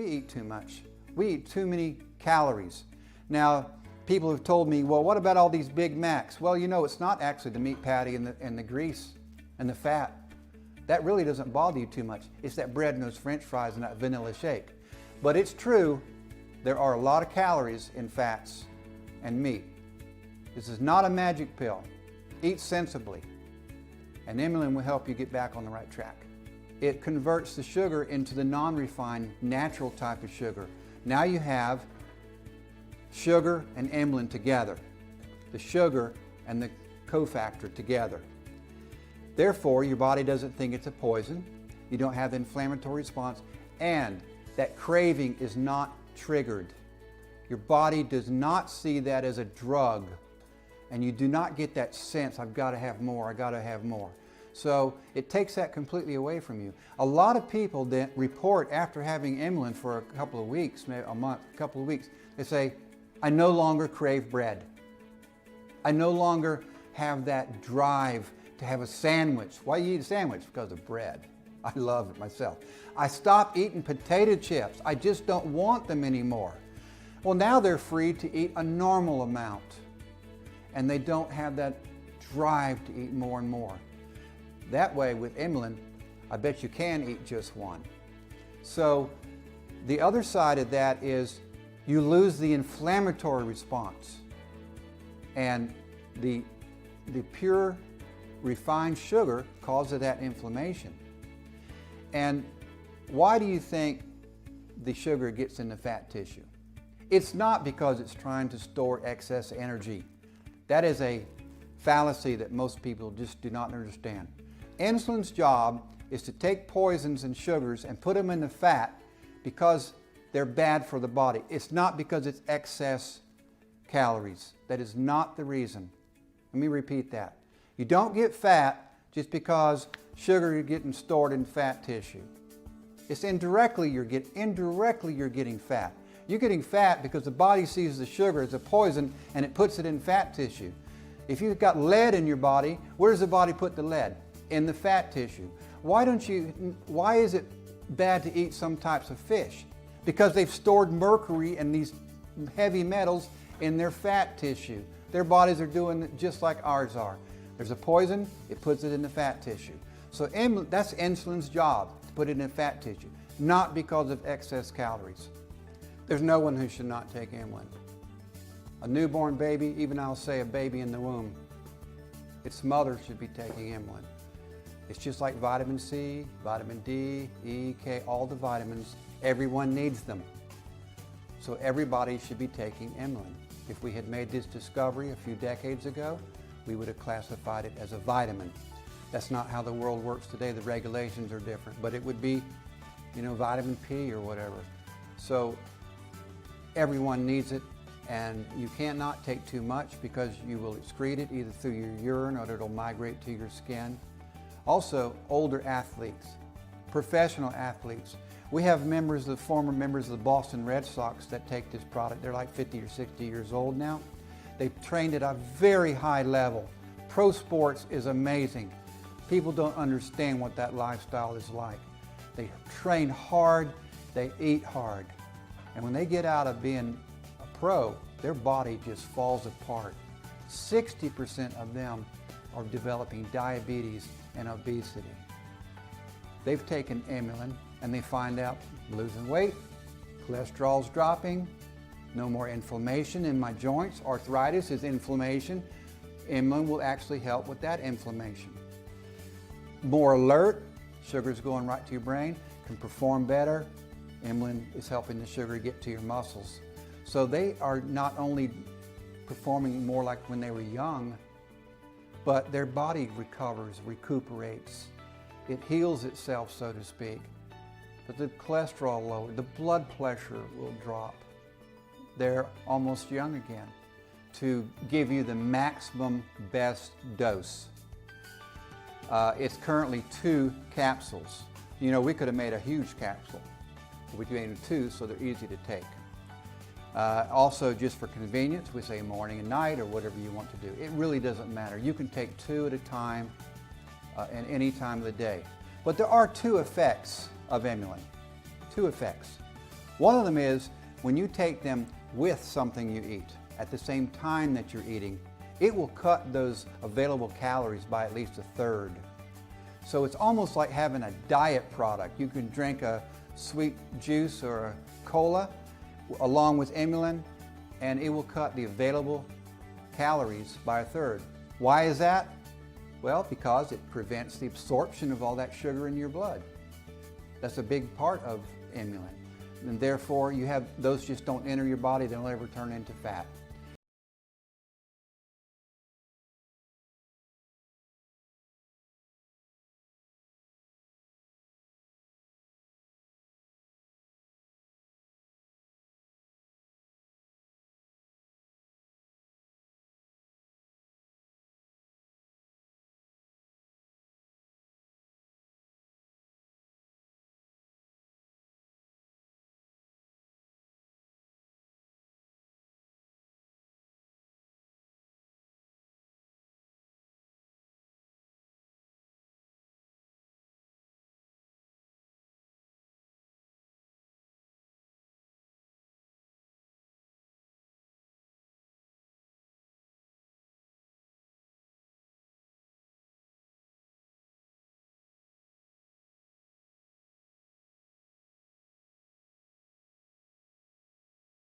We eat too much. We eat too many calories. Now, people have told me, well, what about all these Big Macs? Well, you know, it's not actually the meat patty and the grease and the fat. That really doesn't bother you too much. It's that bread and those French fries and that vanilla shake. But it's true, there are a lot of calories in fats and meat. This is not a magic pill. Eat sensibly. And Emulin will help you get back on the right track. It converts the sugar into the non-refined, natural type of sugar. Now you have sugar and Emulin together. The sugar and the cofactor together. Therefore, your body doesn't think it's a poison. You don't have the inflammatory response, and that craving is not triggered. Your body does not see that as a drug, and you do not get that sense, I've got to have more, I've got to have more. So it takes that completely away from you. A lot of people that report after having Emulin for a couple of weeks, maybe a month, a couple of weeks, they say, I no longer crave bread. I no longer have that drive to have a sandwich. Why do you eat a sandwich? Because of bread. I love it myself. I stopped eating potato chips. I just don't want them anymore. Well, now they're free to eat a normal amount, and they don't have that drive to eat more and more. That way, with Emulin, I bet you can eat just one. So the other side of that is you lose the inflammatory response, and the pure refined sugar causes that inflammation. And why do you think the sugar gets in the fat tissue? It's not because it's trying to store excess energy. That is a fallacy that most people just do not understand. Insulin's job is to take poisons and sugars and put them in the fat because they're bad for the body. It's not because it's excess calories. That is not the reason. Let me repeat that. You don't get fat just because sugar is getting stored in fat tissue. It's indirectly you're getting fat. You're getting fat because the body sees the sugar as a poison and it puts it in fat tissue. If you've got lead in your body, where does the body put the lead? In the fat tissue. Why is it bad to eat some types of fish? Because they've stored mercury and these heavy metals in their fat tissue. Their bodies are doing it just like ours are. There's a poison, it puts it in the fat tissue. So that's insulin's job, to put it in the fat tissue, not because of excess calories. There's no one who should not take Emulin. A newborn baby, even I'll say a baby in the womb, its mother should be taking Emulin. It's just like vitamin C, vitamin D, E, K, all the vitamins. Everyone needs them. So everybody should be taking Emulin. If we had made this discovery a few decades ago, we would have classified it as a vitamin. That's not how the world works today. The regulations are different, but it would be, you know, vitamin P or whatever. So everyone needs it, and you cannot take too much because you will excrete it either through your urine or it'll migrate to your skin. Also, older athletes, professional athletes. We have former members of the Boston Red Sox that take this product. They're like 50 or 60 years old now. They've trained at a very high level. Pro sports is amazing. People don't understand what that lifestyle is like. They train hard, they eat hard. And when they get out of being a pro, their body just falls apart. 60% of them are developing diabetes and obesity. They've taken Emulin and they find out losing weight, cholesterol's dropping, no more inflammation in my joints. Arthritis is inflammation. Emulin will actually help with that inflammation. More alert, sugar's going right to your brain, can perform better. Emulin is helping the sugar get to your muscles. So they are not only performing more like when they were young, but their body recuperates. It heals itself, so to speak. But the cholesterol lower, the blood pressure will drop. They're almost young again to give you the maximum best dose. It's currently 2 capsules. You know, we could have made a huge capsule. We made 2 so they're easy to take. Also, just for convenience, we say morning and night or whatever you want to do. It really doesn't matter. You can take 2 at a time at any time of the day. But there are 2 effects of Emulin. 2 effects. One of them is when you take them with something you eat at the same time that you're eating, it will cut those available calories by at least a third. So it's almost like having a diet product. You can drink a sweet juice or a cola along with Emulin, and it will cut the available calories by a third. Why is that? Well, because it prevents the absorption of all that sugar in your blood. That's a big part of Emulin. And therefore, those just don't enter your body, they'll never turn into fat.